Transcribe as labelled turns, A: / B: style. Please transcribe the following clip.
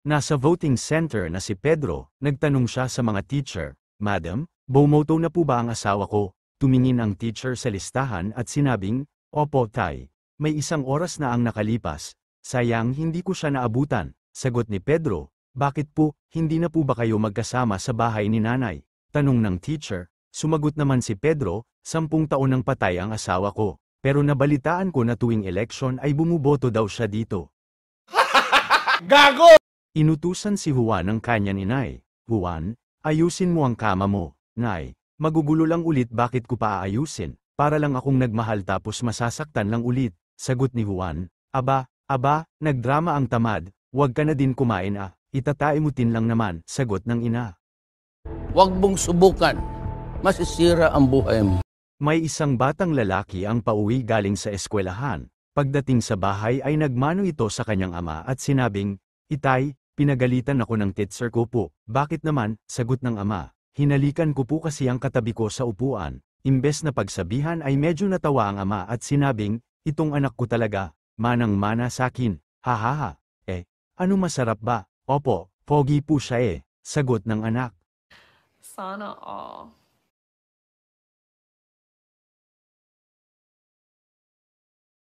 A: Nasa voting center na si Pedro, nagtanong siya sa mga teacher, "Madam, bumoto na po ba ang asawa ko?" Tumingin ang teacher sa listahan at sinabing, "Opo, tay. May 1 oras na ang nakalipas. Sayang hindi ko siya naabutan." Sagot ni Pedro, "Bakit po, hindi na po ba kayo magkasama sa bahay ni nanay?" Tanong ng teacher. Sumagot naman si Pedro, 10 taon nang patay ang asawa ko. Pero nabalitaan ko na tuwing eleksyon ay bumuboto daw siya dito.
B: Gago!
A: Inutusan si Juan ng kanyang inay, "Juan, ayusin mo ang kama mo." "Nay, magugulo lang ulit, bakit ko pa aayusin? Para lang akong nagmahal tapos masasaktan lang ulit." Sagot ni Juan, "Aba, nagdrama ang tamad, wag ka na din kumain ah, itataimutin lang naman." Sagot ng ina.
C: Huwag mong subukan. Masisira ang buhay mo.
A: May isang batang lalaki ang pauwi galing sa eskwelahan. Pagdating sa bahay ay nagmano ito sa kanyang ama at sinabing, "Itay, pinagalitan ako ng teacher ko po." "Bakit naman?" Sagot ng ama. "Hinalikan ko po kasi ang katabi ko sa upuan." Imbes na pagsabihan ay medyo natawa ang ama at sinabing, "Itong anak ko talaga, manang-mana sakin, hahaha." Ano masarap ba?" "Opo, pogi po siya eh." Sagot ng anak.
D: Sana all.